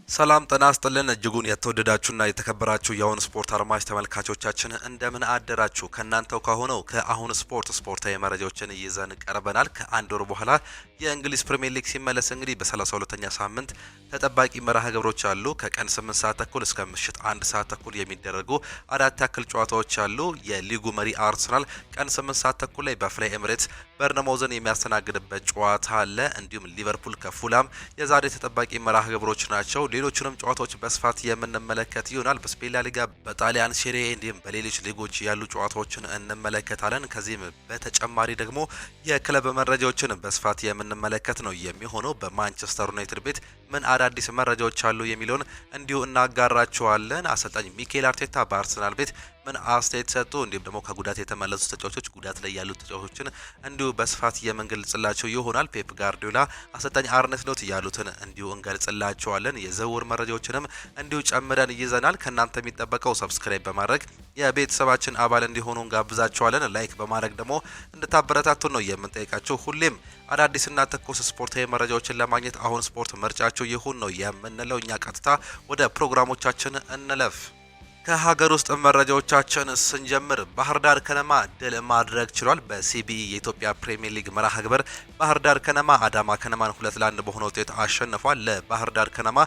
ሰላም ጤና ይስጥልን እጅጉን የተወደዳችሁና የተከበራችሁ የአሁን ስፖርት አድማጭ ተመልካቾቻችን እንደምን አደራችሁ። ከናንተው ከሆነው ከአሁን ስፖርታዊ መረጃዎችን ይዘን ቀርበናል። ከአንድ ወር በኋላ የእንግሊዝ ፕሪሚየር ሊግ ሲመለስ እንግዲህ በ32ኛ ሳምንት ተጠባቂ መርሃ ግብሮች አሉ። ከቀን 8 ሰዓት ተኩል እስከ ምሽት 1 ሰዓት ተኩል የሚደረጉ አራት ያክል ጨዋታዎች አሉ። የሊጉ መሪ አርሰናል ቀን 8 ሰዓት ተኩል ላይ በፍላይ ኤምሬትስ በርነማውዝን የሚያስተናግድበት ጨዋታ አለ። እንዲሁም ሊቨርፑል ከፉላም የዛሬ ተጠባቂ መርሃ ግብሮች ናቸው። ሌሎቹንም ጨዋታዎች በስፋት የምንመለከት ይሆናል። በስፔን ላ ሊጋ፣ በጣሊያን ሴሪ ኤ እንዲሁም በሌሎች ሊጎች ያሉ ጨዋታዎችን እንመለከታለን። ከዚህም በተጨማሪ ደግሞ የክለብ መረጃዎችን በስፋት የምንመለከት ነው የሚሆነው። በማንቸስተር ዩናይትድ ቤት ምን አዳዲስ መረጃዎች አሉ የሚለውን እንዲሁ እናጋራቸዋለን። አሰልጣኝ ሚኬል አርቴታ በአርሰናል ቤት ምን አስተያየት ሰጡ፣ እንዲሁም ደግሞ ከጉዳት የተመለሱ ተጫዋቾች፣ ጉዳት ላይ ያሉ ተጫዋቾችን እንዲሁ በስፋት የምንገልጽላቸው ይሆናል። ፔፕ ጋርዲዮላ፣ አሰልጣኝ አርነ ስሎት ያሉትን እንዲሁ እንገልጽላቸዋለን። የዝውውር መረጃዎችንም እንዲሁ ጨምረን ይዘናል። ከእናንተ የሚጠበቀው ሰብስክራይብ በማድረግ የቤተሰባችን አባል እንዲሆኑ እንጋብዛቸዋለን። ላይክ በማድረግ ደግሞ እንድታበረታቱን ነው የምንጠይቃቸው። ሁሌም አዳዲስና ትኩስ ስፖርታዊ መረጃዎችን ለማግኘት አሁን ስፖርት ምርጫቸው ይሁን ነው የምንለው። እኛ ቀጥታ ወደ ፕሮግራሞቻችን እንለፍ። ከሀገር ውስጥ መረጃዎቻችን ስንጀምር ባህር ዳር ከነማ ድል ማድረግ ችሏል። በሲቢኢ የኢትዮጵያ ፕሪሚየር ሊግ መርሃ ግብር ባህር ዳር ከነማ አዳማ ከነማን 2-1 በሆነ ውጤት አሸንፏል። ለባህር ዳር ከነማ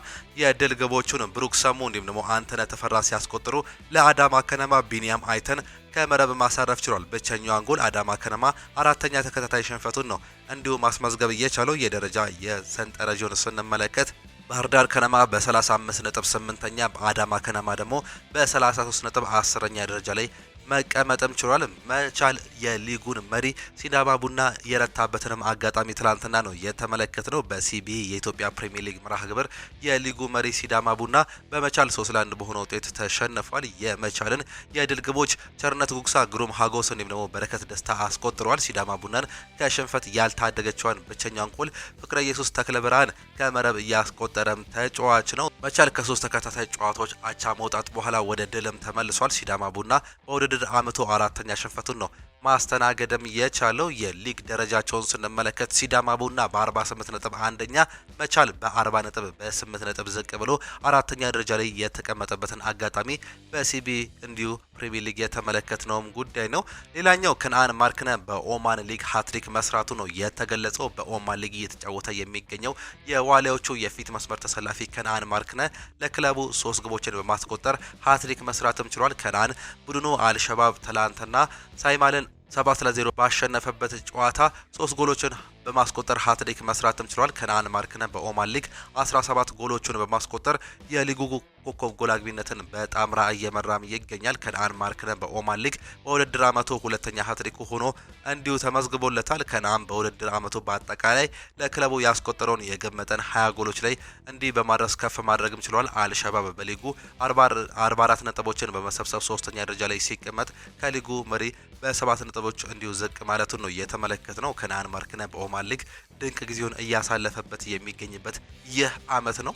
የድል ግቦቹን ብሩክ ሰሙ እንዲሁም ደግሞ አንተነህ ተፈራ ሲያስቆጥሩ ለአዳማ ከነማ ቢኒያም አይተን ከመረብ ማሳረፍ ችሏል። ብቸኛዋን ጎል አዳማ ከነማ አራተኛ ተከታታይ ሽንፈቱን ነው እንዲሁ ማስመዝገብ እየቻለው። የደረጃ የሰንጠረዡን ስንመለከት ባህር ዳር ከነማ በ35 ነጥብ 8ኛ፣ አዳማ ከነማ ደግሞ በ33 ነጥብ 10ኛ ደረጃ ላይ መቀመጥም ችሏል። መቻል የሊጉን መሪ ሲዳማ ቡና የረታበትንም አጋጣሚ ትላንትና ነው የተመለከትነው። በሲቢኢ የኢትዮጵያ ፕሪሚየር ሊግ መርሃ ግብር የሊጉ መሪ ሲዳማ ቡና በመቻል 3-1 በሆነ ውጤት ተሸንፏል። የመቻልን የድል ግቦች ቸርነት ጉግሳ፣ ግሩም ሀጎስ እንዲሁም ደግሞ በረከት ደስታ አስቆጥረዋል። ሲዳማ ቡናን ከሽንፈት ያልታደገችዋን ብቸኛውን ጎል ፍቅረ ኢየሱስ ተክለ ብርሃን ከመረብ እያስቆጠረም ተጫዋች ነው። መቻል ከ3 ተከታታይ ጨዋታዎች አቻ መውጣት በኋላ ወደ ድልም ተመልሷል። ሲዳማ ቡና በውድድር አመቱ አራተኛ ሽንፈቱን ነው ማስተናገድም የቻለው። የሊግ ደረጃቸውን ስንመለከት ሲዳማ ቡና በ48 ነጥብ አንደኛ፣ መቻል በ40 ነጥብ በ8 ነጥብ ዝቅ ብሎ አራተኛ ደረጃ ላይ የተቀመጠበትን አጋጣሚ በሲቢኢ እንዲሁ ፕሪሚየር ሊግ የተመለከትነውም ጉዳይ ነው። ሌላኛው ከነአን ማርክነ በኦማን ሊግ ሃትሪክ መስራቱ ነው የተገለጸው። በኦማን ሊግ እየተጫወተ የሚገኘው የዋሊያዎቹ የፊት መስመር ተሰላፊ ከነአን ማርክነ ለክለቡ 3 ግቦችን በማስቆጠር ሃትሪክ መስራትም ችሏል። ከነአን ቡድኑ አልሸባብ ትላንትና ሳይማልን 7-0 ባሸነፈበት ጨዋታ 3 ጎሎችን በማስቆጠር ሃትሪክ መስራትም ችሏል። ከነአን ማርክነ በኦማን ሊግ 17 ጎሎችን በማስቆጠር የሊጉ ኮከብ ጎል አግቢነትን በጣምራ እየመራም ይገኛል። ከነአን ማርክነ በኦማን ሊግ በውድድር አመቱ ሁለተኛ ሃትሪኩ ሆኖ እንዲሁ ተመዝግቦለታል። ከነአን በውድድር አመቱ በአጠቃላይ ለክለቡ ያስቆጠረውን የግብ መጠን 20 ጎሎች ላይ እንዲህ በማድረስ ከፍ ማድረግም ችሏል። አልሸባብ በሊጉ 44 ነጥቦችን በመሰብሰብ 3ኛ ደረጃ ላይ ሲቀመጥ ከሊጉ መሪ በ7 ነጥቦች እንዲሁ ዝቅ ማለቱን ነው የተመለከት ነው። ከነአን ማርክነ በኦማን ሊግ ድንቅ ጊዜውን እያሳለፈበት የሚገኝበት ይህ አመት ነው።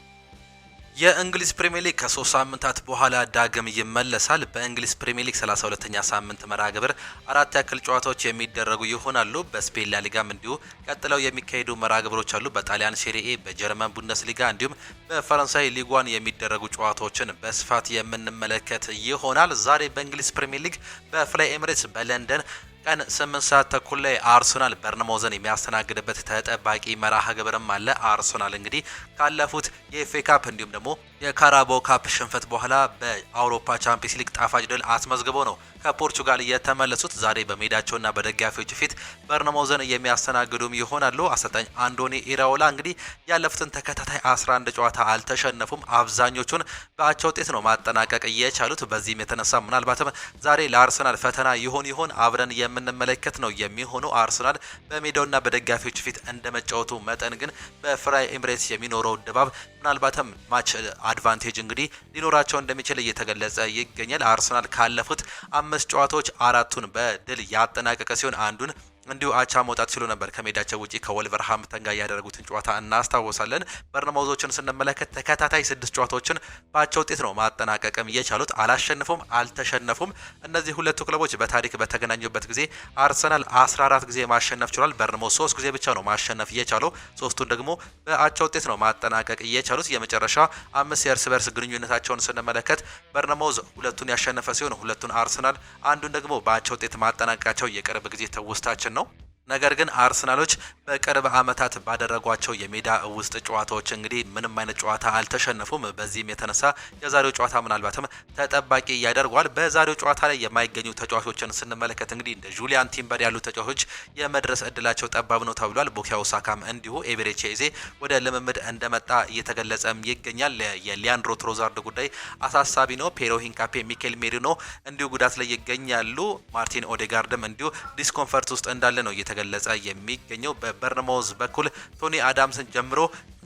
የእንግሊዝ ፕሪሚየር ሊግ ከ3 ሳምንታት በኋላ ዳግም ይመለሳል። በእንግሊዝ ፕሪሚየር ሊግ 32ኛ ሳምንት መርሃ ግብር አራት ያክል ጨዋታዎች የሚደረጉ ይሆናሉ። በስፔን ላ ሊጋም እንዲሁ ቀጥለው የሚካሄዱ መርሃ ግብሮች አሉ። በጣሊያን ሴሪ ኤ፣ በጀርመን ቡንደስሊጋ እንዲሁም በፈረንሳይ ሊጓን የሚደረጉ ጨዋታዎችን በስፋት የምንመለከት ይሆናል። ዛሬ በእንግሊዝ ፕሪሚየር ሊግ በፍላይ ኤምሬትስ በለንደን ቀን 8 ሰዓት ተኩል ላይ አርሰናል በርነማውዝን የሚያስተናግድበት ተጠባቂ መርሃ ግብርም አለ። አርሰናል እንግዲህ ካለፉት የኤፍኤ ካፕ እንዲሁም ደግሞ የካራባኦ ካፕ ሽንፈት በኋላ በአውሮፓ ቻምፒየንስ ሊግ ጣፋጭ ድል አስመዝግበው ነው ከፖርቹጋል የተመለሱት። ዛሬ በሜዳቸውና በደጋፊዎች ፊት በርነማውዝን የሚያስተናግዱም ይሆናሉ። አሰልጣኝ አንዶኒ ኢራኦላ እንግዲህ ያለፉትን ተከታታይ 11 ጨዋታ አልተሸነፉም። አብዛኞቹን በአቻ ውጤት ነው ማጠናቀቅ የቻሉት። በዚህም የተነሳ ምናልባትም ዛሬ ለአርሰናል ፈተና ይሆን አብረን የምንመለከት ነው የሚሆነው። አርሰናል በሜዳውና በደጋፊዎች ፊት እንደመጫወቱ መጠን ግን በፍላይ ኤምሬትስ የሚኖረው ድባብ ምናልባትም ማች አድቫንቴጅ እንግዲህ ሊኖራቸው እንደሚችል እየተገለጸ ይገኛል። አርሰናል ካለፉት 5 ጨዋታዎች 4ቱን በድል ያጠናቀቀ ሲሆን አንዱን እንዲሁ አቻ መውጣት ሲሉ ነበር ከሜዳቸው ውጪ ከወልቨርሃምፕተን ጋር ያደረጉትን ጨዋታ እናስታውሳለን። በርነማውዞችን ስንመለከት ተከታታይ 6 ጨዋታዎችን በአቻ ውጤት ነው ማጠናቀቅም የቻሉት። አላሸነፉም፣ አልተሸነፉም። እነዚህ ሁለቱ ክለቦች በታሪክ በተገናኙበት ጊዜ አርሰናል 14 ጊዜ ማሸነፍ ችሏል። በርነማውዝ 3 ጊዜ ብቻ ነው ማሸነፍ የቻለው። ሶስቱን ደግሞ በአቻ ውጤት ነው ማጠናቀቅ የቻሉት። የመጨረሻ 5 የእርስ በርስ ግንኙነታቸውን ስንመለከት በርነማውዝ ሁለቱን ያሸነፈ ሲሆን ሁለቱን አርሰናል አንዱን ደግሞ በአቻ ውጤት ማጠናቀቃቸው የቅርብ ጊዜ ትውስታችን ነው። ነገር ግን አርሰናሎች በቅርብ ዓመታት ባደረጓቸው የሜዳ ውስጥ ጨዋታዎች እንግዲህ ምንም አይነት ጨዋታ አልተሸነፉም። በዚህም የተነሳ የዛሬው ጨዋታ ምናልባትም ተጠባቂ ያደርገዋል። በዛሬው ጨዋታ ላይ የማይገኙ ተጫዋቾችን ስንመለከት እንግዲህ እንደ ጁሊያን ቲምበር ያሉ ተጫዋቾች የመድረስ እድላቸው ጠባብ ነው ተብሏል። ቡካዮ ሳካም እንዲሁ ኤቤሬቺ ኤዜ ወደ ልምምድ እንደመጣ እየተገለጸም ይገኛል። የሊያንድሮ ትሮዛርድ ጉዳይ አሳሳቢ ነው። ፔሮ ሂንካፔ፣ ሚኬል ሜሪኖ እንዲሁ ጉዳት ላይ ይገኛሉ። ማርቲን ኦዴጋርድም እንዲሁ ዲስኮንፈርት ውስጥ እንዳለ ነው ተገለጸ የሚገኘው። በበርነማውዝ በኩል ቶኒ አዳምስን ጀምሮ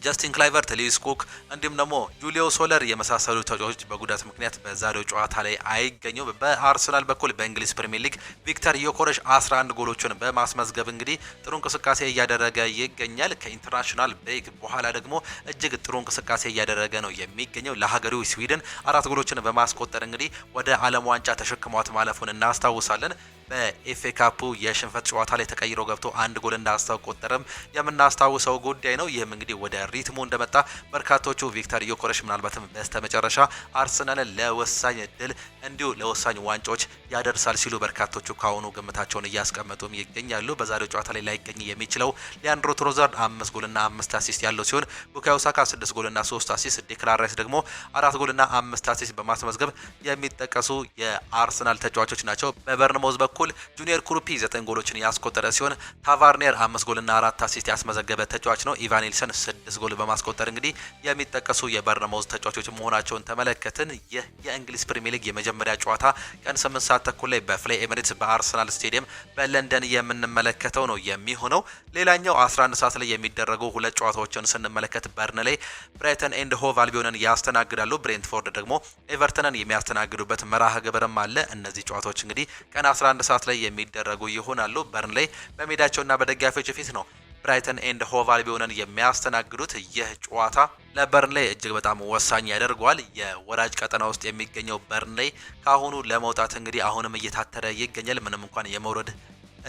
ጀስቲን ክላይቨርት፣ ሉዊስ ኩክ እንዲሁም ደግሞ ጁሊዮ ሶለር የመሳሰሉ ተጫዋቾች በጉዳት ምክንያት በዛሬው ጨዋታ ላይ አይገኙም። በአርሰናል በኩል በእንግሊዝ ፕሪሚየር ሊግ ቪክተር ዮኮሬሽ 11 ጎሎችን በማስመዝገብ እንግዲህ ጥሩ እንቅስቃሴ እያደረገ ይገኛል። ከኢንተርናሽናል ብሬክ በኋላ ደግሞ እጅግ ጥሩ እንቅስቃሴ እያደረገ ነው የሚገኘው። ለሀገሩ ስዊድን 4 ጎሎችን በማስቆጠር እንግዲህ ወደ ዓለም ዋንጫ ተሸክሟት ማለፉን እናስታውሳለን። በኤፍኤ ካፑ የሽንፈት ጨዋታ ላይ ተቀይሮ ገብቶ 1 ጎል እንዳስቆጠረም የምናስታውሰው ጉዳይ ነው። ይህም እንግዲህ ወደ ሪትሙ እንደመጣ በርካቶቹ ቪክተር ዮኮሬሽ ምናልባትም በስተመጨረሻ አርሰናልን ለወሳኝ ድል እንዲሁ ለወሳኝ ዋንጫዎች ያደርሳል ሲሉ በርካቶቹ ካሁኑ ግምታቸውን እያስቀመጡም ይገኛሉ። በዛሬው ጨዋታ ላይ ላይገኝ የሚችለው ሊያንድሮ ትሮዛርድ 5 ጎልና 5 አሲስት ያለው ሲሆን ቡካዮ ሳካ 6 ጎልና 3 አሲስት፣ ዴክላን ራይስ ደግሞ 4 ጎልና 5 አሲስት በማስመዝገብ የሚጠቀሱ የአርሰናል ተጫዋቾች ናቸው። በበርነማውዝ በኩል ጁኒየር ኩሩፒ 9 ጎሎችን ያስቆጠረ ሲሆን ታቫርኔር 5 ጎልና 4 አሲስት ያስመዘገበ ተጫዋች ነው። ኢቫን ኒልሰን 6 ጎል በማስቆጠር እንግዲህ የሚጠቀሱ የበርነማውዝ ተጫዋቾች መሆናቸውን ተመለከትን። ይህ የእንግሊዝ ፕሪሚየር ሊግ የመጀመሪያ ጨዋታ ቀን 8 ሰዓት ተኩል ላይ በፍላይ ኤሚሬትስ በአርሰናል ስቴዲየም በለንደን የምንመለከተው ነው የሚሆነው። ሌላኛው 11 ሰዓት ላይ የሚደረጉ ሁለት ጨዋታዎችን ስንመለከት በርንሌይ ብራይተን ኤንድ ሆቭ አልቢዮንን ያስተናግዳሉ። ብሬንትፎርድ ደግሞ ኤቨርተንን የሚያስተናግዱበት መርሃ ግብርም አለ። እነዚህ ጨዋታዎች እንግዲህ ቀን 11 ሰዓት ላይ የሚደረጉ ይሆናሉ። በርንሌይ በሜዳቸውና በደጋፊዎች ፊት ነው ብራይተን ኤንድ ሆቭ አልቢዮንን የሚያስተናግዱት። ይህ ጨዋታ ለበርንሌይ እጅግ በጣም ወሳኝ ያደርገዋል። የወራጅ ቀጠና ውስጥ የሚገኘው በርንሌይ ካሁኑ ለመውጣት እንግዲህ አሁንም እየታተረ ይገኛል። ምንም እንኳን የመውረድ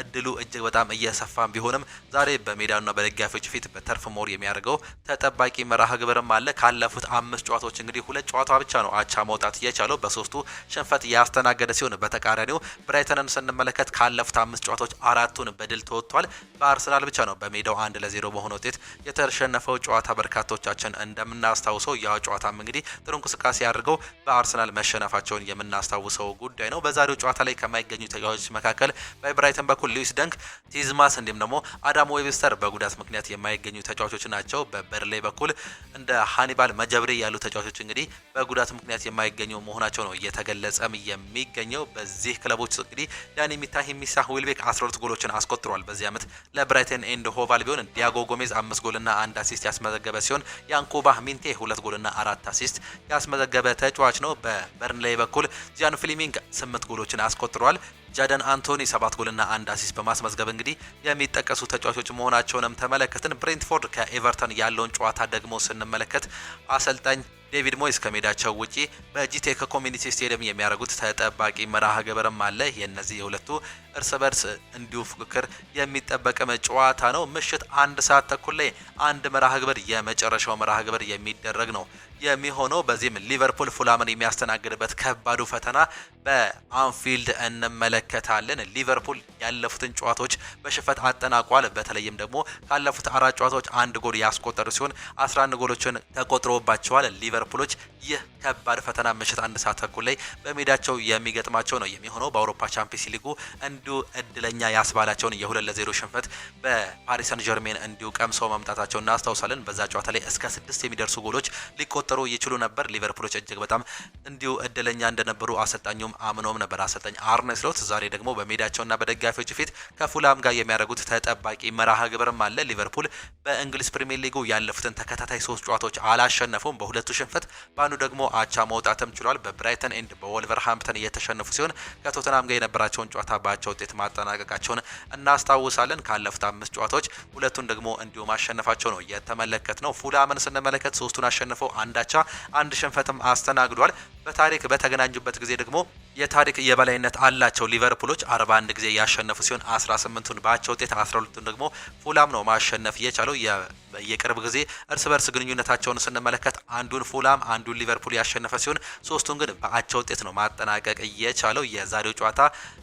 እድሉ እጅግ በጣም እየሰፋም ቢሆንም ዛሬ በሜዳውና በደጋፊዎች ፊት በተርፍ ሞር የሚያደርገው ተጠባቂ መርሃ ግብርም አለ። ካለፉት 5 ጨዋታዎች እንግዲህ 2 ጨዋታ ብቻ ነው አቻ መውጣት የቻለው፣ በ3ቱ ሽንፈት ያስተናገደ ሲሆን በተቃራኒው ብራይተንን ስንመለከት ካለፉት 5 ጨዋታዎች 4ቱን በድል ተወጥቷል። በአርሰናል ብቻ ነው በሜዳው 1-0 በሆነ ውጤት የተሸነፈው ጨዋታ። በርካቶቻችን እንደምናስታውሰው ያ ጨዋታም እንግዲህ ጥሩ እንቅስቃሴ ያድርገው በአርሰናል መሸነፋቸውን የምናስታውሰው ጉዳይ ነው። በዛሬው ጨዋታ ላይ ከማይገኙ ተጫዋቾች መካከል በብራይተን በኩል ሉዊስ ደንክ፣ ቲዝማስ እንዲሁም ደግሞ አዳም ዌብስተር በጉዳት ምክንያት የማይገኙ ተጫዋቾች ናቸው። በበርንሌይ በኩል እንደ ሃኒባል መጀብሪ ያሉ ተጫዋቾች እንግዲህ በጉዳት ምክንያት የማይገኙ መሆናቸው ነው እየተገለጸም የሚገኘው። በዚህ ክለቦች እንግዲህ ዳኒ ሚሳ ዊልቤክ 12 ጎሎችን አስቆጥሯል። በዚህ ዓመት ለብራይተን ኤንድ ሆቭ አልቢዮን ዲያጎ ጎሜዝ 5 ጎልና 1 አሲስት ያስመዘገበ ሲሆን ያንኮባ ሚንቴ 2 ጎልና 4 አሲስት ያስመዘገበ ተጫዋች ነው። በበርንሌይ በኩል ጂያን ፍሊሚንግ 8 ጎሎችን አስቆጥሯል። ጃደን አንቶኒ 7 ጎልና 1 አሲስት በማስመዝገብ እንግዲህ የሚጠቀሱ ተጫዋቾች መሆናቸውንም ተመለከትን። ብሬንትፎርድ ከኤቨርተን ያለውን ጨዋታ ደግሞ ስንመለከት አሰልጣኝ ዴቪድ ሞይስ ከሜዳቸው ውጪ በጂቴክ ኮሚኒቲ ስቴዲየም የሚያደርጉት ተጠባቂ መርሃ ግብርም አለ። የነዚህ የሁለቱ እርስ በርስ እንዲሁ ፉክክር የሚጠበቅም ጨዋታ ነው። ምሽት 1 ሰዓት ተኩል ላይ አንድ መርሃ ግብር የመጨረሻው መርሃ ግብር የሚደረግ ነው የሚሆነው። በዚህም ሊቨርፑል ፉላምን የሚያስተናግድበት ከባዱ ፈተና በአንፊልድ እንመለከታለን። ሊቨርፑል ያለፉትን ጨዋታዎች በሽንፈት አጠናቋል። በተለይም ደግሞ ካለፉት 4 ጨዋታዎች 1 ጎል ያስቆጠሩ ሲሆን 11 ጎሎችን ተቆጥሮባቸዋል። ሊቨርፑሎች ይህ ከባድ ፈተና ምሽት 1 ሰዓት ተኩል ላይ በሜዳቸው የሚገጥማቸው ነው የሚሆነው። በአውሮፓ ቻምፒየንስ ሊጉ እንዲሁ እድለኛ ያስባላቸውን የ2-0 ሽንፈት በፓሪስ ሰን ዠርሜን እንዲሁ ቀምሰው መምጣታቸው እናስታውሳለን። በዛ ጨዋታ ላይ እስከ 6 የሚደርሱ ጎሎች ሊቆጠሩ ይችሉ ነበር። ሊቨርፑሎች እጅግ በጣም እንዲሁ እድለኛ እንደነበሩ አሰልጣኙም አምኖም ነበር። አሰልጣኝ አርነ ስሎት ዛሬ ደግሞ በሜዳቸውና በደጋፊዎች ፊት ከፉላም ጋር የሚያደርጉት ተጠባቂ መርሃ ግብርም አለ። ሊቨርፑል በእንግሊዝ ፕሪሚየር ሊጉ ያለፉትን ተከታታይ 3 ጨዋታዎች አላሸነፉም። በሁለቱ ሽንፈት በአንዱ ደግሞ አቻ መውጣትም ችሏል። በብራይተን ኤንድ በወልቨርሃምፕተን እየተሸነፉ ሲሆን ከቶተናም ጋር የነበራቸውን ጨዋታ በአቻ ውጤት ማጠናቀቃቸውን እናስታውሳለን። ካለፉት 5 ጨዋታዎች ሁለቱን ደግሞ እንዲሁ ማሸነፋቸው ነው የተመለከትነው። ፉላምን ስንመለከት 3ቱን አሸንፈው አንድ አቻ አንድ ሽንፈትም አስተናግዷል። በታሪክ በተገናኙበት ጊዜ ደግሞ የታሪክ የበላይነት አላቸው። ሊቨርፑሎች 41 ጊዜ ያሸነፉ ሲሆን 18ቱን በአቻ ውጤት 12ቱን ደግሞ ፉላም ነው ማሸነፍ የቻለው። የቅርብ ጊዜ እርስ በርስ ግንኙነታቸውን ስንመለከት አንዱን ፉላም አንዱን ሊቨርፑል ያሸነፈ ሲሆን 3ቱን ግን በአቻ ውጤት ነው ማጠናቀቅ የቻለው። የዛሬው ጨዋታ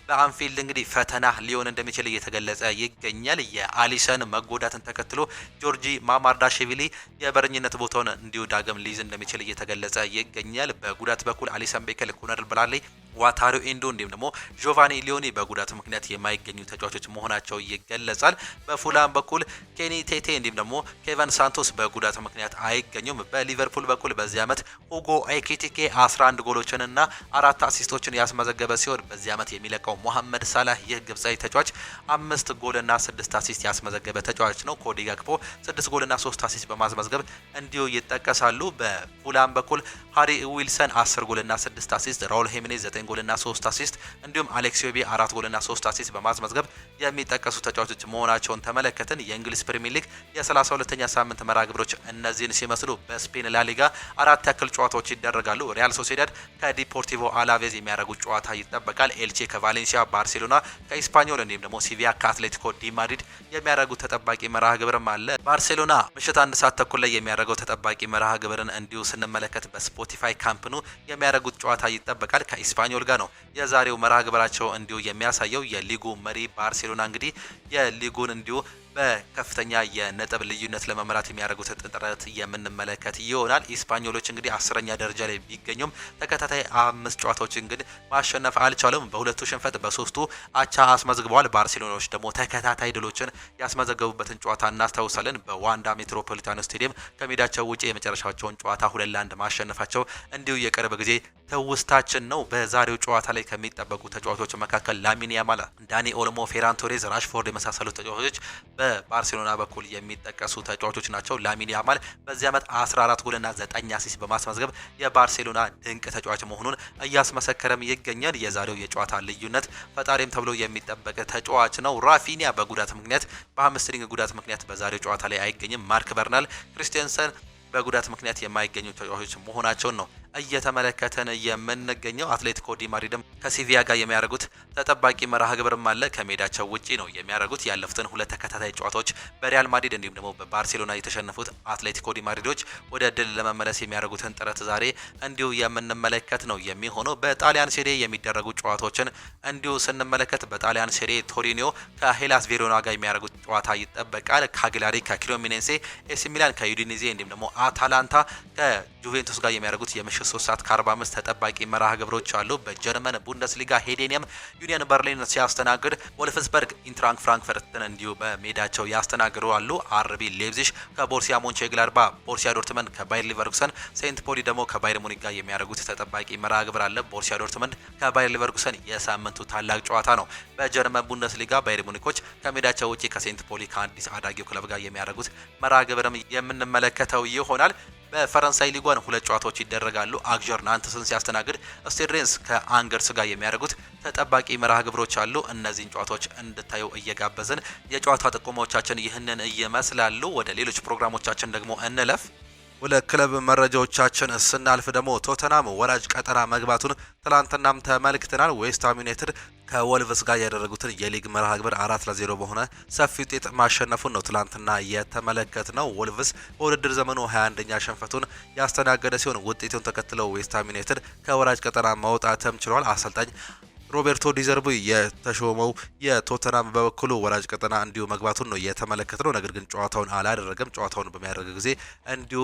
በአንፊልድ እንግዲህ ፈተና ሊሆን እንደሚችል እየተገለጸ ይገኛል። የአሊሰን መጎዳትን ተከትሎ ጆርጂ ማማርዳሽቪሊ የበረኝነት ቦታውን እንዲሁ ዳግም ሊይዝ እንደሚችል እየተገለጸ ይገኛል። በጉዳት በኩል አሊሰን ቤከል፣ ኮነር ብራድሊ፣ ዋታሪዮ ኤንዶ እንዲሁም ደግሞ ጆቫኒ ሊዮኒ በጉዳት ምክንያት የማይገኙ ተጫዋቾች መሆናቸው ይገለጻል። በፉላም በኩል ኬኒ ቴቴ እንዲሁም ደግሞ ኬቨን ሳንቶስ በጉዳት ምክንያት አይገኙም። በሊቨርፑል በኩል በዚህ ዓመት ሁጎ ኤኪቲኬ 11 ጎሎችንና 4 አሲስቶችን ያስመዘገበ ሲሆን በዚህ ዓመት የሚለቀው ሞሐመድ ሳላህ ይህ ግብጻዊ ተጫዋች 5 ጎልና 6 አሲስት ያስመዘገበ ተጫዋች ነው። ኮዲ ጋክፖ 6 ጎልና 3 አሲስት በማስመዝገብ እንዲሁ ይጠቀሳሉ። በፉላም በኩል ሃሪ ዊልሰን 10 ጎልና 6 አሲስት፣ ራውል ሄሚኔዝ 9 ጎልና 3 አሲስት እንዲሁም አሌክሲዮቢ 4 ጎልና 3 አሲስት በማስመዝገብ የሚጠቀሱ ተጫዋቾች መሆናቸውን ተመለከትን። የእንግሊዝ ፕሪሚየር ሊግ የ32ኛ ሳምንት መርሃ ግብሮች እነዚህን ሲመስሉ በስፔን ላሊጋ 4 ያክል ጨዋታዎች ይደረጋሉ። ሪያል ሶሲዳድ ከዲፖርቲቮ አላቬዝ የሚያደርጉት ጨዋታ ይጠበቃል። ኤልቼ ከቫሌንሲያ፣ ባርሴሎና ከኢስፓኞል እንዲሁም ደግሞ ሲቪያ ከአትሌቲኮ ዲ ማድሪድ የሚያደርጉት ተጠባቂ መርሃ ግብርም አለ። ባርሴሎና ምሽት 1 ሰዓት ተኩል ላይ የሚያደርገው ተጠባቂ መርሃ ግብርን እንዲሁ ስንመለከት በስፖቲፋይ ካምፕኑ የሚያደርጉት ጨዋታ ይጠበቃል። ከኢስፓኞል ጋር ነው የዛሬው መርሃ ግብራቸው እንዲሁ የሚያሳየው። የሊጉ መሪ ባርሴሎና እንግዲህ የሊጉን እንዲሁ በከፍተኛ የነጥብ ልዩነት ለመምራት የሚያደርጉት ጥረት የምንመለከት ይሆናል። ኢስፓኞሎች እንግዲህ 10ኛ ደረጃ ላይ ቢገኙም ተከታታይ 5 ጨዋታዎችን ግን ማሸነፍ አልቻሉም። በሁለቱ ሽንፈት በ3ቱ አቻ አስመዝግበዋል። ባርሴሎናዎች ደግሞ ተከታታይ ድሎችን ያስመዘገቡበትን ጨዋታ እናስታውሳለን። በዋንዳ ሜትሮፖሊታኖ ስቴዲየም ከሜዳቸው ውጪ የመጨረሻቸውን ጨዋታ 2-1 ማሸነፋቸው እንዲሁ የቅርብ ጊዜ ትውስታችን ነው። በዛሬው ጨዋታ ላይ ከሚጠበቁ ተጫዋቾች መካከል ላሚን ያማል፣ ዳኒ ኦልሞ፣ ፌራን ቶሬዝ፣ ራሽፎርድ የመሳሰሉ ተጫዋቾች በባርሴሎና በኩል የሚጠቀሱ ተጫዋቾች ናቸው። ላሚን ያማል በዚህ ዓመት 14 ጎልና 9 አሲስት በማስመዝገብ የባርሴሎና ድንቅ ተጫዋች መሆኑን እያስመሰከረም ይገኛል። የዛሬው የጨዋታ ልዩነት ፈጣሪም ተብሎ የሚጠበቅ ተጫዋች ነው። ራፊኒያ በጉዳት ምክንያት በሃምስትሪንግ ጉዳት ምክንያት በዛሬው ጨዋታ ላይ አይገኝም። ማርክ በርናል፣ ክሪስቲያንሰን በጉዳት ምክንያት የማይገኙ ተጫዋቾች መሆናቸውን ነው እየተመለከተን የምንገኘው። አትሌቲኮ ዲ ማድሪድም ከሲቪያ ጋር የሚያደርጉት ተጠባቂ መርሃ ግብርም አለ። ከሜዳቸው ውጪ ነው የሚያደርጉት። ያለፉትን 2 ተከታታይ ጨዋታዎች በሪያል ማድሪድ እንዲሁም ደግሞ በባርሴሎና የተሸነፉት አትሌቲኮ ዲ ማድሪዶች ወደ ድል ለመመለስ የሚያደርጉትን ጥረት ዛሬ እንዲሁ የምንመለከት ነው የሚሆነው። በጣሊያን ሴሪ የሚደረጉ ጨዋታዎችን እንዲሁ ስንመለከት በጣሊያን ሴሪ ቶሪኒዮ ከሄላስ ቬሮና ጋር የሚያደርጉት ጨዋታ ይጠበቃል። ካግላሪ ከክሬሞኔሴ፣ ኤሲ ሚላን ከዩዲኒዜ እንዲሁም ደግሞ አታላንታ ከጁቬንቱስ ጋር የሚያደርጉት የምሽት 3:45 ተጠባቂ መርሃ ግብሮች አሉ። በጀርመን ቡንደስሊጋ ሄዴኒየም ዩኒየን በርሊን ሲያስተናግድ፣ ወልፍስበርግ ኢንትራንክ ፍራንክፈርትን እንዲሁ በሜዳቸው ያስተናግዱ አሉ። አርቢ ሌፕዚግ ከቦርሲያ ሞንቼግላድባ፣ ቦርሲያ ዶርትመንድ ከባየር ሊቨርኩሰን፣ ሴንት ፖሊ ደግሞ ከባየር ሙኒክ ጋር የሚያደርጉት ተጠባቂ መርሃ ግብር አለ። ቦርሲያ ዶርትመንድ ከባየር ሊቨርኩሰን የሳምንቱ ታላቅ ጨዋታ ነው። በጀርመን ቡንደስሊጋ ባየር ሙኒኮች ከሜዳቸው ውጪ ከሴንት ፖሊ ከአዲስ አዳጊው ክለብ ጋር የሚያደርጉት መርሃ ግብርም የምንመለከተው ይሆናል። በፈረንሳይ ሊጓን 2 ጨዋታዎች ይደረጋሉ። አግዠር ናንተስን ሲያስተናግድ፣ ስቴድ ሬንስ ከአንገርስ ጋር የሚያደርጉት ተጠባቂ መርሃ ግብሮች አሉ። እነዚህን ጨዋታዎች እንድታዩ እየጋበዝን የጨዋታ ጥቆማዎቻችን ይህንን ይመስላሉ። ወደ ሌሎች ፕሮግራሞቻችን ደግሞ እንለፍ። ወደ ክለብ መረጃዎቻችን ስናልፍ ደግሞ ቶተናም ወራጅ ቀጠና መግባቱን ትላንትናም ተመልክተናል። ዌስትሃም ዩናይትድ ከወልቭስ ጋር ያደረጉትን የሊግ መርሃ ግብር 4-0 በሆነ ሰፊ ውጤት ማሸነፉን ነው ትላንትና የተመለከትነው። ወልቭስ በውድድር ዘመኑ 21ኛ ሽንፈቱን ያስተናገደ ሲሆን ውጤቱን ተከትለው ዌስትሃም ዩናይትድ ከወራጅ ቀጠና መውጣትም ችሏል። አሰልጣኝ ሮቤርቶ ዲዘርቢ የተሾመው የቶተናም በበኩሉ ወራጅ ቀጠና እንዲሁ መግባቱን ነው የተመለከተው። ነገር ግን ጨዋታውን አላደረገም። ጨዋታውን በሚያደርግ ጊዜ እንዲሁ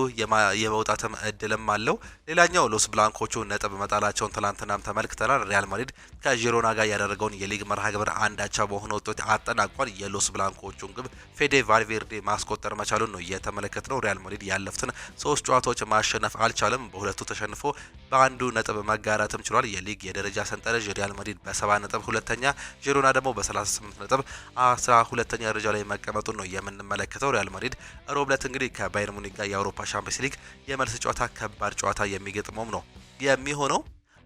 የመውጣትም እድልም አለው። ሌላኛው ሎስ ብላንኮቹ ነጥብ መጣላቸውን ትላንትናም ተመልክተናል። ሪያል ማድሪድ ከዢሮና ጋር ያደረገውን የሊግ መርሃ ግብር አንዳቻ በሆነ ውጤት አጠናቋል። የሎስ ብላንኮቹን ግብ ፌዴ ቫልቬርዴ ማስቆጠር መቻሉን ነው የተመለከተው። ሪያል ማድሪድ ያለፉትን 3 ጨዋታዎች ማሸነፍ አልቻለም። በሁለቱ ተሸንፎ በአንዱ ነጥብ መጋራትም ችሏል። የሊግ የደረጃ ሰንጠረዥ ሪያል ማድሪድ በ70 ነጥብ ሁለተኛ፣ ዢሮና ደግሞ በ38 ነጥብ 12ኛ ደረጃ ላይ መቀመጡን ነው የምንመለከተው። ሪያል ማድሪድ ሮብ ዕለት እንግዲህ ከባየር ሙኒክ ጋር የአውሮፓ ሻምፒየንስ ሊግ የመልስ ጨዋታ ከባድ ጨዋታ የሚገጥመውም ነው የሚሆነው።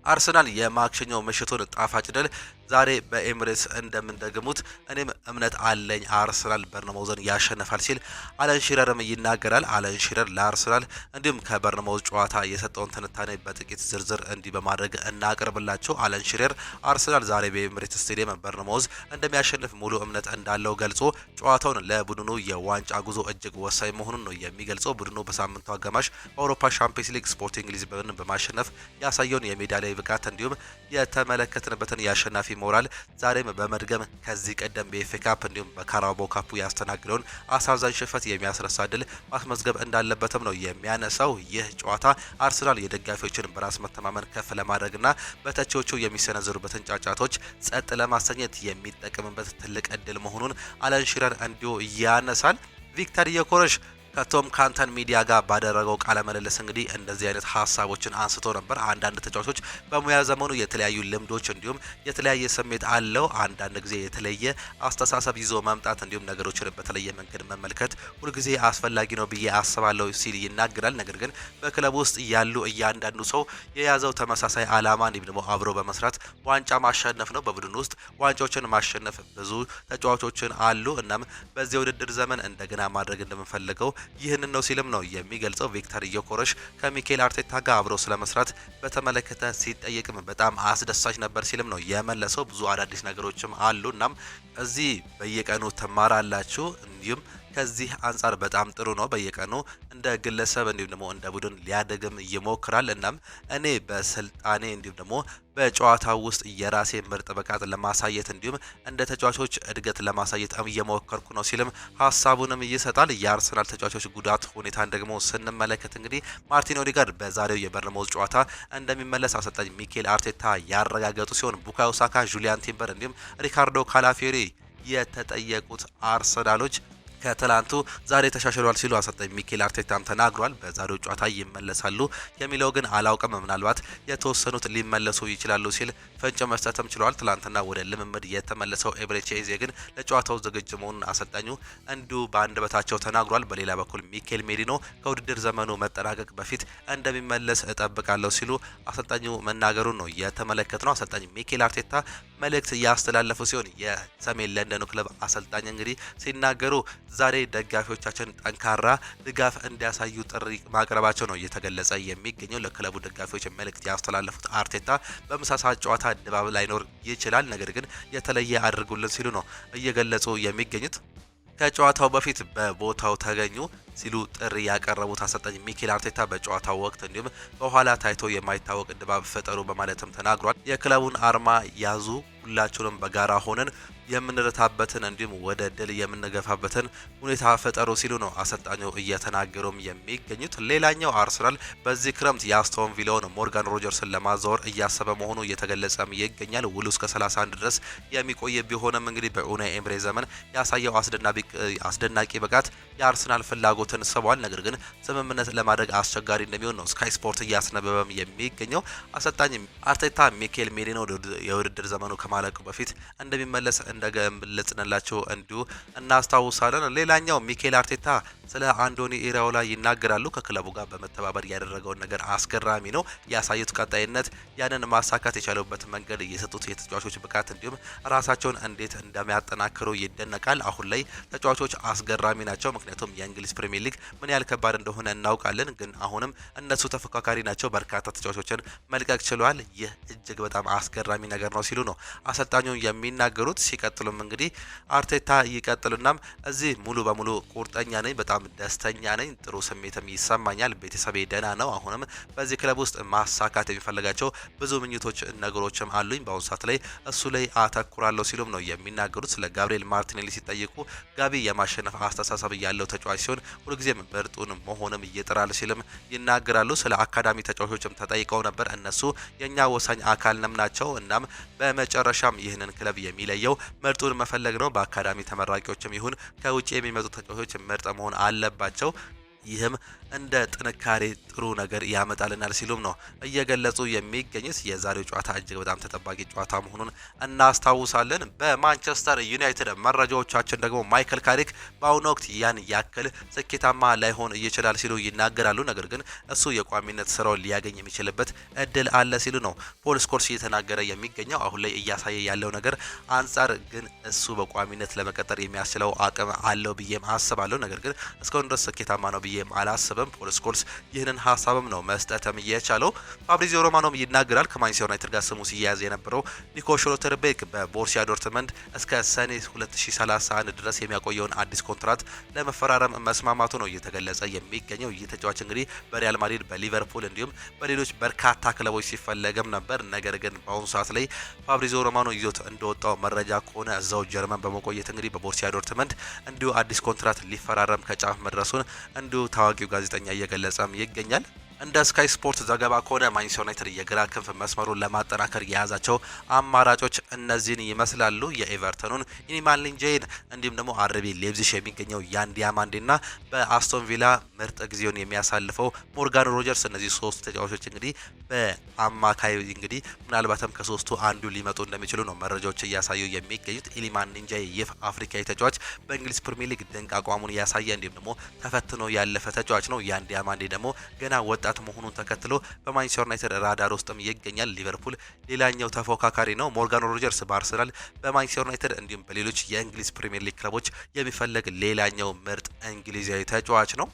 አርሰናል የማክሰኞው ምሽቱን ጣፋጭ ድል ዛሬ በኤምሬትስ እንደምንደግሙት እኔም እምነት አለኝ አርሰናል በርነማውዝን ያሸንፋል ሲል አለን ሺረርም ይናገራል። አለን ሺረር ለአርሰናል እንዲሁም ከበርነማውዝ ጨዋታ የሰጠውን ትንታኔ በጥቂት ዝርዝር እንዲህ በማድረግ እናቀርብላችሁ። አለን ሺረር አርሰናል ዛሬ በኤምሬትስ ስቴዲየም በርነማውዝ እንደሚያሸንፍ ሙሉ እምነት እንዳለው ገልጾ ጨዋታውን ለቡድኑ የዋንጫ ጉዞ እጅግ ወሳኝ መሆኑን ነው የሚገልጸው። ቡድኑ በሳምንቱ አጋማሽ በአውሮፓ ሻምፒየንስ ሊግ ስፖርቲንግ ሊዝበንን በማሸነፍ ያሳየውን የሜዳ ላይ ብቃት እንዲሁም የተመለከትንበትን የአሸናፊ ሞራል ዛሬም በመድገም ከዚህ ቀደም በኤፍኤ ካፕ እንዲሁም በካራባኦ ካፕ ያስተናግደውን አሳዛኝ ሽንፈት የሚያስረሳ ድል ማስመዝገብ እንዳለበትም ነው የሚያነሳው። ይህ ጨዋታ አርሰናል የደጋፊዎችን በራስ መተማመን ከፍ ለማድረግና በተቺዎቹ የሚሰነዝሩበትን ጫጫቶች ጸጥ ለማሰኘት የሚጠቀምበት ትልቅ እድል መሆኑን አለን ሺረር እንዲሁ ያነሳል። ቪክተር ዮኬሬሽ ከቶም ካንተን ሚዲያ ጋር ባደረገው ቃለ ምልልስ እንግዲህ እንደዚህ አይነት ሀሳቦችን አንስቶ ነበር። አንዳንድ ተጫዋቾች በሙያ ዘመኑ የተለያዩ ልምዶች እንዲሁም የተለያየ ስሜት አለው። አንዳንድ ጊዜ የተለየ አስተሳሰብ ይዞ መምጣት እንዲሁም ነገሮችን በተለየ መንገድ መመልከት ሁልጊዜ አስፈላጊ ነው ብዬ አስባለሁ ሲል ይናገራል። ነገር ግን በክለብ ውስጥ ያሉ እያንዳንዱ ሰው የያዘው ተመሳሳይ ዓላማ እንዲሁም ደግሞ አብሮ በመስራት ዋንጫ ማሸነፍ ነው። በቡድን ውስጥ ዋንጫዎችን ማሸነፍ ብዙ ተጫዋቾችን አሉ። እናም በዚህ ውድድር ዘመን እንደገና ማድረግ እንደምንፈልገው ይህንን ነው ሲልም ነው የሚገልጸው። ቪክተር ዮኬሬሽ ከሚኬል አርቴታ ጋር አብረው ስለመስራት በተመለከተ ሲጠየቅም በጣም አስደሳች ነበር ሲልም ነው የመለሰው። ብዙ አዳዲስ ነገሮችም አሉ። እናም እዚህ በየቀኑ ትማራላችሁ እንዲሁም ከዚህ አንጻር በጣም ጥሩ ነው። በየቀኑ እንደ ግለሰብ እንዲሁም ደግሞ እንደ ቡድን ሊያደግም ይሞክራል። እናም እኔ በስልጣኔ እንዲሁም ደግሞ በጨዋታው ውስጥ የራሴ ምርጥ ብቃት ለማሳየት እንዲሁም እንደ ተጫዋቾች እድገት ለማሳየት እየሞከርኩ ነው ሲልም ሀሳቡንም ይሰጣል። የአርሰናል ተጫዋቾች ጉዳት ሁኔታን ደግሞ ስንመለከት እንግዲህ ማርቲን ኦዴጋርድ በዛሬው የበርነማውዝ ጨዋታ እንደሚመለስ አሰልጣኝ ሚኬል አርቴታ ያረጋገጡ ሲሆን ቡካዮ ሳካ፣ ጁሊያን ቲምበር እንዲሁም ሪካርዶ ካላፊዮሪ የተጠየቁት አርሰናሎች ከትላንቱ ዛሬ ተሻሽሏል ሲሉ አሰልጣኝ ሚኬል አርቴታም ተናግሯል። በዛሬው ጨዋታ ይመለሳሉ የሚለው ግን አላውቅም፣ ምናልባት የተወሰኑት ሊመለሱ ይችላሉ ሲል ፍንጭ መስጠትም ችሏል። ትላንትና ወደ ልምምድ የተመለሰው ኤቤሬቺ ኤዜ ግን ለጨዋታው ዝግጁ መሆኑን አሰልጣኙ እንዲሁ በአንደበታቸው ተናግሯል። በሌላ በኩል ሚኬል ሜሪኖ ከውድድር ዘመኑ መጠናቀቅ በፊት እንደሚመለስ እጠብቃለሁ ሲሉ አሰልጣኙ መናገሩን ነው የተመለከትነው። አሰልጣኝ ሚኬል አርቴታ መልእክት ያስተላለፉ ሲሆን የሰሜን ለንደኑ ክለብ አሰልጣኝ እንግዲህ ሲናገሩ ዛሬ ደጋፊዎቻችን ጠንካራ ድጋፍ እንዲያሳዩ ጥሪ ማቅረባቸው ነው እየተገለጸ የሚገኘው። ለክለቡ ደጋፊዎች መልእክት ያስተላለፉት አርቴታ በምሳ ሰዓት ጨዋታ ድባብ ላይኖር ይችላል፣ ነገር ግን የተለየ አድርጉልን ሲሉ ነው እየገለጹ የሚገኙት። ከጨዋታው በፊት በቦታው ተገኙ ሲሉ ጥሪ ያቀረቡት አሰልጣኝ ሚኬል አርቴታ በጨዋታው ወቅት እንዲሁም በኋላ ታይቶ የማይታወቅ ድባብ ፈጠሩ በማለትም ተናግሯል። የክለቡን አርማ ያዙ፣ ሁላችሁንም በጋራ ሆነን የምንረታበትን እንዲሁም ወደ ድል የምንገፋበትን ሁኔታ ፈጠሩ ሲሉ ነው አሰልጣኙ እየተናገሩም የሚገኙት። ሌላኛው አርሰናል በዚህ ክረምት የአስቶን ቪላውን ሞርጋን ሮጀርስን ለማዛወር እያሰበ መሆኑ እየተገለጸም ይገኛል። ውሉ እስከ 31 ድረስ የሚቆይ ቢሆንም እንግዲህ በኡናይ ኤምሬ ዘመን ያሳየው አስደናቂ ብቃት የአርሰናል ፍላጎትን ስቧል። ነገር ግን ስምምነት ለማድረግ አስቸጋሪ እንደሚሆን ነው ስካይ ስፖርት እያስነበበም የሚገኘው። አሰልጣኝ አርቴታ ሚኬል ሜሪኖ የውድድር ዘመኑ ከማለቁ በፊት እንደሚመለስ እንደገለጽንላችሁ እንዲሁ እናስታውሳለን። ሌላኛው ሚኬል አርቴታ ስለ አንዶኒ ኢራኦላ ይናገራሉ። ከክለቡ ጋር በመተባበር ያደረገውን ነገር አስገራሚ ነው። ያሳዩት ቀጣይነት፣ ያንን ማሳካት የቻሉበት መንገድ፣ የሰጡት የተጫዋቾች ብቃት እንዲሁም ራሳቸውን እንዴት እንደሚያጠናክሩ ይደነቃል። አሁን ላይ ተጫዋቾች አስገራሚ ናቸው። ምክንያቱም የእንግሊዝ ፕሪሚየር ሊግ ምን ያህል ከባድ እንደሆነ እናውቃለን። ግን አሁንም እነሱ ተፎካካሪ ናቸው። በርካታ ተጫዋቾችን መልቀቅ ችሏል። ይህ እጅግ በጣም አስገራሚ ነገር ነው ሲሉ ነው አሰልጣኙ የሚናገሩት። ቢቀጥሉም እንግዲህ አርቴታ ይቀጥሉናም እዚህ ሙሉ በሙሉ ቁርጠኛ ነኝ፣ በጣም ደስተኛ ነኝ፣ ጥሩ ስሜትም ይሰማኛል፣ ቤተሰቤ ደህና ነው፣ አሁንም በዚህ ክለብ ውስጥ ማሳካት የሚፈልጋቸው ብዙ ምኞቶች ነገሮችም አሉኝ፣ በአሁኑ ሰዓት ላይ እሱ ላይ አተኩራለሁ ሲሉም ነው የሚናገሩት። ስለ ጋብሪኤል ማርቲኔሊ ሲጠይቁ ጋቢ የማሸነፍ አስተሳሰብ ያለው ተጫዋች ሲሆን ሁልጊዜም ምርጡን መሆንም ይጥራል ሲልም ይናገራሉ። ስለ አካዳሚ ተጫዋቾችም ተጠይቀው ነበር። እነሱ የኛ ወሳኝ አካል ናቸው። እናም በመጨረሻም ይህንን ክለብ የሚለየው ምርጡን መፈለግ ነው። በአካዳሚ ተመራቂዎችም ይሁን ከውጭ የሚመጡ ተጫዋቾች ምርጥ መሆን አለባቸው። ይህም እንደ ጥንካሬ ጥሩ ነገር ያመጣልናል ሲሉም ነው እየገለጹ የሚገኙት። የዛሬው ጨዋታ እጅግ በጣም ተጠባቂ ጨዋታ መሆኑን እናስታውሳለን። በማንቸስተር ዩናይትድ መረጃዎቻችን ደግሞ ማይክል ካሪክ በአሁኑ ወቅት ያን ያክል ስኬታማ ላይሆን ይችላል ሲሉ ይናገራሉ። ነገር ግን እሱ የቋሚነት ስራውን ሊያገኝ የሚችልበት እድል አለ ሲሉ ነው ፖል ስኮልስ እየተናገረ የሚገኘው። አሁን ላይ እያሳየ ያለው ነገር አንጻር ግን እሱ በቋሚነት ለመቀጠር የሚያስችለው አቅም አለው ብዬም አስባለሁ። ነገር ግን እስካሁን ድረስ ስኬታማ ነው ብዬም አላስብም። ፖል ስኮልስ ይህንን ሀሳብም ነው መስጠትም የቻለው። ፋብሪዚዮ ሮማኖም ይናገራል። ከማንቸስተር ዩናይትድ ጋር ስሙ ሲያያዝ የነበረው ኒኮ ሽሎተርቤክ በቦሩሲያ ዶርትመንድ እስከ ሰኔ 2031 ድረስ የሚያቆየውን አዲስ ኮንትራት ለመፈራረም መስማማቱ ነው እየተገለጸ የሚገኘው። ይህ ተጫዋች እንግዲህ በሪያል ማድሪድ፣ በሊቨርፑል እንዲሁም በሌሎች በርካታ ክለቦች ሲፈለግም ነበር። ነገር ግን በአሁኑ ሰዓት ላይ ፋብሪዚዮ ሮማኖ ይዞት እንደወጣው መረጃ ከሆነ እዛው ጀርመን በመቆየት እንግዲህ በቦሩሲያ ዶርትመንድ እንዲሁ አዲስ ኮንትራት ሊፈራረም ከጫፍ መድረሱን እንዲሁ ታዋቂው ጋዜጠኛ እየገለጸም ይገኛል። እንደ ስካይ ስፖርት ዘገባ ከሆነ ማንቸስተር ዩናይትድ የግራ ክንፍ መስመሩን ለማጠናከር የያዛቸው አማራጮች እነዚህን ይመስላሉ። የኤቨርተኑን ኢኒማን ሊንጄይን እንዲሁም ደግሞ አርቢ ሌፕዚግ የሚገኘው ያን ዲያማንዴና በአስቶን ቪላ ምርጥ ጊዜውን የሚያሳልፈው ሞርጋን ሮጀርስ፣ እነዚህ ሶስት ተጫዋቾች እንግዲህ በአማካይ እንግዲህ ምናልባትም ከሶስቱ አንዱ ሊመጡ እንደሚችሉ ነው መረጃዎች እያሳዩ የሚገኙት። ኢኒማን ሊንጄይ ይህ አፍሪካዊ ተጫዋች በእንግሊዝ ፕሪሚየር ሊግ ድንቅ አቋሙን ያሳየ እንዲሁም ደግሞ ተፈትኖ ያለፈ ተጫዋች ነው። ያን ዲያማንዴ ደግሞ ገና ወጣት መሆኑን ተከትሎ በማንቸስተር ዩናይትድ ራዳር ውስጥም ይገኛል። ሊቨርፑል ሌላኛው ተፎካካሪ ነው። ሞርጋን ሮጀርስ በአርሰናል፣ በማንቸስተር ዩናይትድ እንዲሁም በሌሎች የእንግሊዝ ፕሪሚየር ሊግ ክለቦች የሚፈለግ ሌላኛው ምርጥ እንግሊዛዊ ተጫዋች ነው።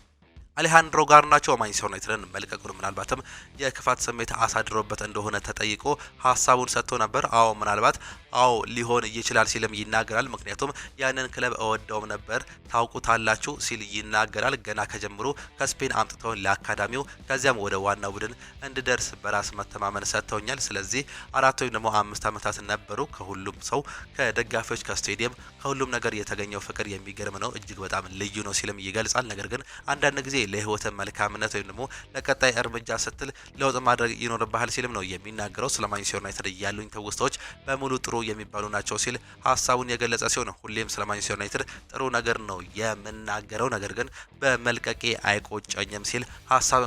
አሌሃንድሮ ጋርናቾ ማንቸስተር ዩናይትድን መልቀቁን ምናልባትም የክፋት ስሜት አሳድሮበት እንደሆነ ተጠይቆ ሀሳቡን ሰጥቶ ነበር። አዎ ምናልባት አዎ ሊሆን ይችላል ሲልም ይናገራል። ምክንያቱም ያንን ክለብ እወደውም ነበር ታውቁታላችሁ ሲል ይናገራል። ገና ከጀምሮ ከስፔን አምጥተውን ለአካዳሚው ከዚያም ወደ ዋናው ቡድን እንድደርስ በራስ መተማመን ሰጥተውኛል። ስለዚህ 4 ወይም ደግሞ 5 ዓመታት ነበሩ። ከሁሉም ሰው ከደጋፊዎች፣ ከስቴዲየም፣ ከሁሉም ነገር የተገኘው ፍቅር የሚገርም ነው፣ እጅግ በጣም ልዩ ነው ሲልም ይገልጻል። ነገር ግን አንዳንድ ጊዜ ለህይወት መልካምነት ወይም ደግሞ ለቀጣይ እርምጃ ስትል ለውጥ ማድረግ ይኖርብሃል ሲልም ነው የሚናገረው። ስለ ማንቸስተር ዩናይትድ ያሉኝ ትውስታዎች በሙሉ ጥሩ የሚባሉ ናቸው ሲል ሀሳቡን የገለጸ ሲሆን ሁሌም ስለ ማንቸስተር ዩናይትድ ጥሩ ነገር ነው የምናገረው፣ ነገር ግን በመልቀቄ አይቆጨኝም ሲል ሀሳብ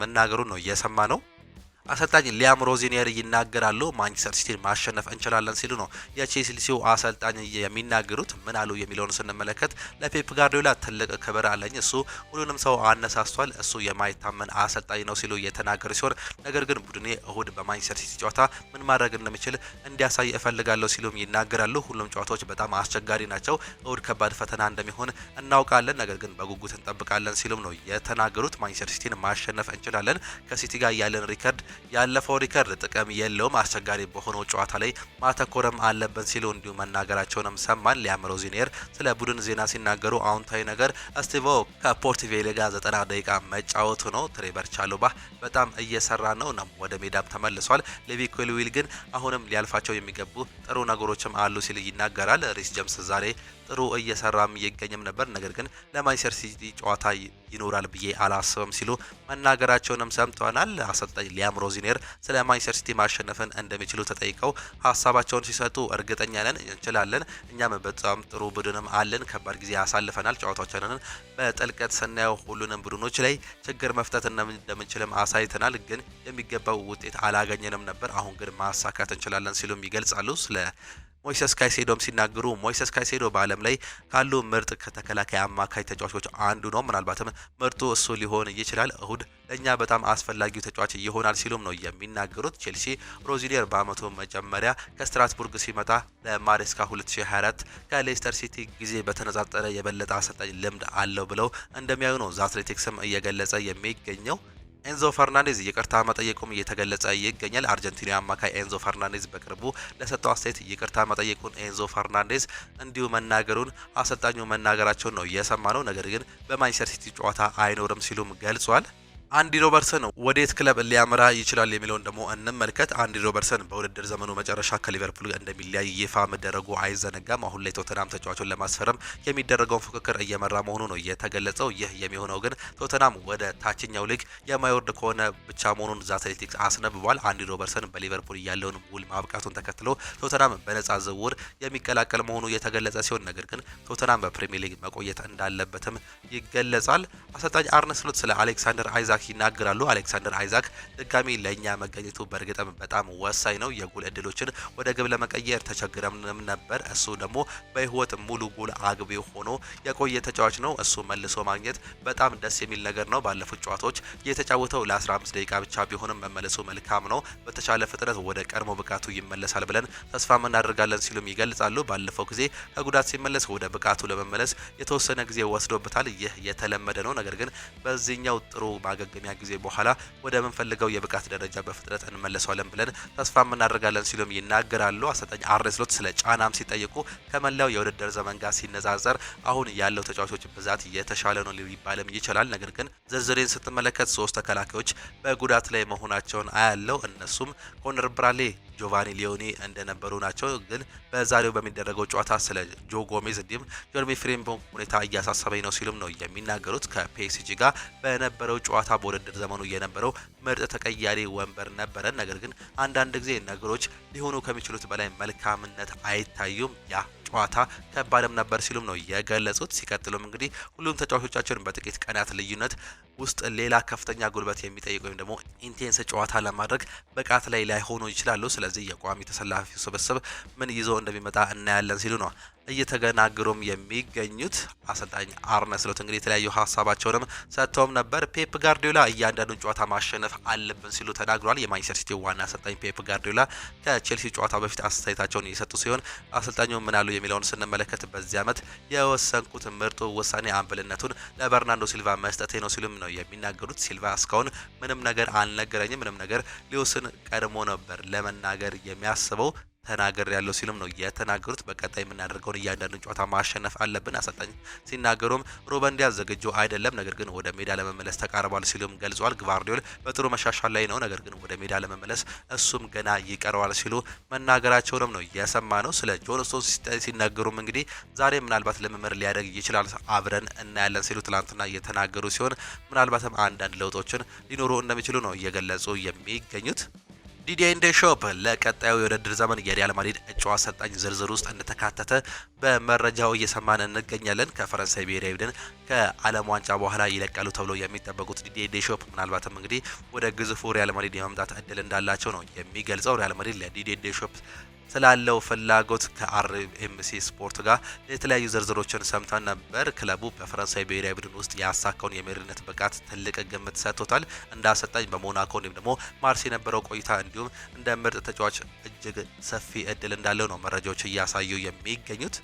መናገሩን ነው እየሰማ ነው። አሰልጣኝ ሊያም ሮዚኒየር ይናገራሉ። ማንቸስተር ሲቲን ማሸነፍ እንችላለን ሲሉ ነው የቼልሲው አሰልጣኝ የሚናገሩት። ምን አሉ የሚለውን ስንመለከት ለፔፕ ጋርዲዮላ ትልቅ ክብር አለኝ፣ እሱ ሁሉንም ሰው አነሳስቷል፣ እሱ የማይታመን አሰልጣኝ ነው ሲሉ የተናገሩ ሲሆን ነገር ግን ቡድኔ እሁድ በማንቸስተር ሲቲ ጨዋታ ምን ማድረግ እንደሚችል እንዲያሳይ እፈልጋለሁ ሲሉም ይናገራሉ። ሁሉም ጨዋታዎች በጣም አስቸጋሪ ናቸው፣ እሁድ ከባድ ፈተና እንደሚሆን እናውቃለን፣ ነገር ግን በጉጉት እንጠብቃለን ሲሉም ነው የተናገሩት። ማንቸስተር ሲቲን ማሸነፍ እንችላለን፣ ከሲቲ ጋር ያለን ሪከርድ ያለፈው ሪከርድ ጥቅም የለውም፣ አስቸጋሪ በሆነው ጨዋታ ላይ ማተኮረም አለብን ሲሉ እንዲሁ መናገራቸውንም ሰማን። ሊያም ሮዚኒየር ስለ ቡድን ዜና ሲናገሩ አዎንታዊ ነገር ስቲቮ ከፖርትቬሌ ጋር 90 ደቂቃ መጫወቱ ነው። ትሬቨር ቻሎባ በጣም እየሰራ ነው፣ ወደ ሜዳም ተመልሷል። ሌቪ ኮልዊል ግን አሁንም ሊያልፋቸው የሚገቡ ጥሩ ነገሮችም አሉ ሲል ይናገራል። ሪስ ጀምስ ዛሬ ጥሩ እየሰራም ይገኝም ነበር፣ ነገር ግን ለማንቸስተር ሲቲ ጨዋታ ይኖራል ብዬ አላስብም ሲሉ መናገራቸውንም ሰምተናል። አሰልጣኝ ሊያም ሮዚኒየር ስለ ማንቸስተር ሲቲ ማሸነፍን እንደሚችሉ ተጠይቀው ሀሳባቸውን ሲሰጡ እርግጠኛ ነን፣ እንችላለን፣ እኛም በጣም ጥሩ ቡድንም አለን፣ ከባድ ጊዜ አሳልፈናል፣ ጨዋታዎቻችንን በጥልቀት ስናየው ሁሉንም ቡድኖች ላይ ችግር መፍታት እንደምንችልም አሳይተናል፣ ግን የሚገባው ውጤት አላገኘንም ነበር፣ አሁን ግን ማሳካት እንችላለን ሲሉም ይገልጻሉ። ስለ ሞይሰስ ካይሴዶም ሲናገሩ ሞይሰስ ካይሴዶ በዓለም ላይ ካሉ ምርጥ ከተከላካይ አማካይ ተጫዋቾች አንዱ ነው። ምናልባትም ምርጡ እሱ ሊሆን ይችላል። እሁድ ለእኛ በጣም አስፈላጊው ተጫዋች ይሆናል ሲሉም ነው የሚናገሩት። ቼልሲ ሮዚኒየር በአመቱ መጀመሪያ ከስትራስቡርግ ሲመጣ ለማሬስካ 2024 ከሌስተር ሲቲ ጊዜ በተነጻጸረ የበለጠ አሰልጣኝ ልምድ አለው ብለው እንደሚያዩ ነው ዘ አትሌቲክስም እየገለጸ የሚገኘው። ኤንዞ ፈርናንዴዝ ይቅርታ መጠየቁም እየተገለጸ ይገኛል። አርጀንቲናዊ አማካይ ኤንዞ ፈርናንዴዝ በቅርቡ ለሰጠው አስተያየት ይቅርታ መጠየቁን ኤንዞ ፈርናንዴዝ እንዲሁ መናገሩን አሰልጣኙ መናገራቸውን ነው የሰማነው። ነገር ግን በማንቸስተር ሲቲ ጨዋታ አይኖርም ሲሉም ገልጿል። አንዲ ሮበርትሰን ወዴት ክለብ ሊያመራ ይችላል የሚለውን ደግሞ እንመልከት። አንዲ ሮበርትሰን በውድድር ዘመኑ መጨረሻ ከሊቨርፑል እንደሚለያይ ይፋ መደረጉ አይዘነጋም። አሁን ላይ ቶተናም ተጫዋቹን ለማስፈረም የሚደረገውን ፉክክር እየመራ መሆኑ ነው የተገለጸው። ይህ የሚሆነው ግን ቶተናም ወደ ታችኛው ሊግ የማይወርድ ከሆነ ብቻ መሆኑን ዘ አትሌቲክስ አስነብቧል። አንዲ ሮበርትሰን በሊቨርፑል ያለውን ውል ማብቃቱን ተከትሎ ቶተናም በነጻ ዝውውር የሚቀላቀል መሆኑ የተገለጸ ሲሆን ነገር ግን ቶተናም በፕሪሚየር ሊግ መቆየት እንዳለበትም ይገለጻል። አሰልጣኝ አርነ ስሎት ስለ አሌክሳንደር አይዛክ ይናገራሉ። አሌክሳንደር አይዛክ ድጋሚ ለኛ መገኘቱ በእርግጥም በጣም ወሳኝ ነው። የጎል እድሎችን ወደ ግብ ለመቀየር ተቸግረንም ነበር። እሱ ደግሞ በህይወት ሙሉ ጎል አግቢ ሆኖ የቆየ ተጫዋች ነው። እሱ መልሶ ማግኘት በጣም ደስ የሚል ነገር ነው። ባለፉት ጨዋታዎች የተጫወተው ለ15 ደቂቃ ብቻ ቢሆንም መመለሱ መልካም ነው። በተቻለ ፍጥነት ወደ ቀድሞ ብቃቱ ይመለሳል ብለን ተስፋ እናደርጋለን ሲሉም ይገልጻሉ። ባለፈው ጊዜ ከጉዳት ሲመለስ ወደ ብቃቱ ለመመለስ የተወሰነ ጊዜ ወስዶበታል። ይህ የተለመደ ነው። ነገር ግን በዚህኛው ጥሩ ማገገሚያ ጊዜ በኋላ ወደ ምንፈልገው የብቃት ደረጃ በፍጥነት እንመለሳለን ብለን ተስፋ እናደርጋለን ሲሉም ይናገራሉ። አሰልጣኝ አርነ ስሎት ስለ ጫናም ሲጠይቁ ከመላው የውድድር ዘመን ጋር ሲነጻጸር አሁን ያለው ተጫዋቾች ብዛት የተሻለ ነው ሊባልም ይችላል። ነገር ግን ዝርዝሬን ስትመለከት 3 ተከላካዮች በጉዳት ላይ መሆናቸውን አያለው። እነሱም ኮነር ብራድሌ፣ ጆቫኒ ሊዮኒ እንደነበሩ ናቸው። ግን በዛሬው በሚደረገው ጨዋታ ስለ ጆ ጎሜዝ እንዲሁም ጀርሚ ፍሬምፖንግ ሁኔታ እያሳሰበኝ ነው ሲሉም ነው የሚናገሩት። ከፒኤስጂ ጋር በነበረው ጨዋታ በውድድር ዘመኑ የነበረው ምርጥ ተቀያሪ ወንበር ነበረን። ነገር ግን አንዳንድ ጊዜ ነገሮች ሊሆኑ ከሚችሉት በላይ መልካምነት አይታዩም። ያ ጨዋታ ከባድም ነበር ሲሉም ነው የገለጹት። ሲቀጥሉም እንግዲህ ሁሉም ተጫዋቾቻችን በጥቂት ቀናት ልዩነት ውስጥ ሌላ ከፍተኛ ጉልበት የሚጠይቅ ወይም ደግሞ ኢንቴንስ ጨዋታ ለማድረግ ብቃት ላይ ላይሆኑ ይችላሉ። ስለዚህ የቋሚ ተሰላፊው ስብስብ ምን ይዞ እንደሚመጣ እናያለን ሲሉ ነው እየተገናገሩም የሚገኙት። አሰልጣኝ አርነ ስሎት እንግዲህ የተለያዩ ሀሳባቸውንም ሰጥተውም ነበር። ፔፕ ጋርዲዮላ እያንዳንዱን ጨዋታ ማሸነፍ አለብን ሲሉ ተናግሯል። የማንቸስተር ሲቲ ዋና አሰልጣኝ ፔፕ ጋርዲዮላ ከቼልሲ ጨዋታ በፊት አስተያየታቸውን እየሰጡ ሲሆን አሰልጣኙ ምን አሉ የሚለውን ስንመለከት በዚህ ዓመት የወሰንኩት ምርጡ ውሳኔ አምበልነቱን ለበርናንዶ ሲልቫ መስጠቴ ነው ሲሉም ነው የሚናገሩት። ሲልቫ እስካሁን ምንም ነገር አልነገረኝም፣ ምንም ነገር ሊወስን ቀድሞ ነበር ለመናገር የሚያስበው ተናገር ያለው ሲሉም ነው የተናገሩት። በቀጣይ የምናደርገውን እያንዳንዱን ጨዋታ ማሸነፍ አለብን። አሰልጣኝ ሲናገሩም ሩበን ዲያስ ዝግጁ አይደለም፣ ነገር ግን ወደ ሜዳ ለመመለስ ተቃርቧል ሲሉም ገልጿል። ግቫርዲዮል በጥሩ መሻሻል ላይ ነው፣ ነገር ግን ወደ ሜዳ ለመመለስ እሱም ገና ይቀረዋል ሲሉ መናገራቸውንም ነው የሰማ ነው። ስለ ጆን ስቶንስ ሲናገሩም እንግዲህ ዛሬ ምናልባት ልምምድ ሊያደርግ ይችላል፣ አብረን እናያለን ሲሉ ትላንትና የተናገሩ ሲሆን ምናልባትም አንዳንድ ለውጦችን ሊኖሩ እንደሚችሉ ነው እየገለጹ የሚገኙት። ዲዲዬ ዴሾፕ ለቀጣዩ የውድድር ዘመን የሪያል ማድሪድ እጩ አሰልጣኝ ዝርዝር ውስጥ እንደተካተተ በመረጃው እየሰማን እንገኛለን። ከፈረንሳይ ብሔራዊ ቡድን ከዓለም ዋንጫ በኋላ ይለቃሉ ተብሎ የሚጠበቁት ዲዲዬ ዴሾፕ ምናልባትም እንግዲህ ወደ ግዙፉ ሪያል ማድሪድ የመምጣት እድል እንዳላቸው ነው የሚገልጸው። ሪያል ማድሪድ ለዲዲዬ ዴሾፕ ስላለው ፍላጎት ከአርኤምሲ ስፖርት ጋር የተለያዩ ዝርዝሮችን ሰምተን ነበር። ክለቡ በፈረንሳይ ብሔራዊ ቡድን ውስጥ ያሳካውን የመሪነት ብቃት ትልቅ ግምት ሰጥቶታል። እንደ አሰልጣኝ በሞናኮ እንዲሁም ደግሞ ማርሴ የነበረው ቆይታ እንዲሁም እንደ ምርጥ ተጫዋች እጅግ ሰፊ እድል እንዳለው ነው መረጃዎች እያሳዩ የሚገኙት።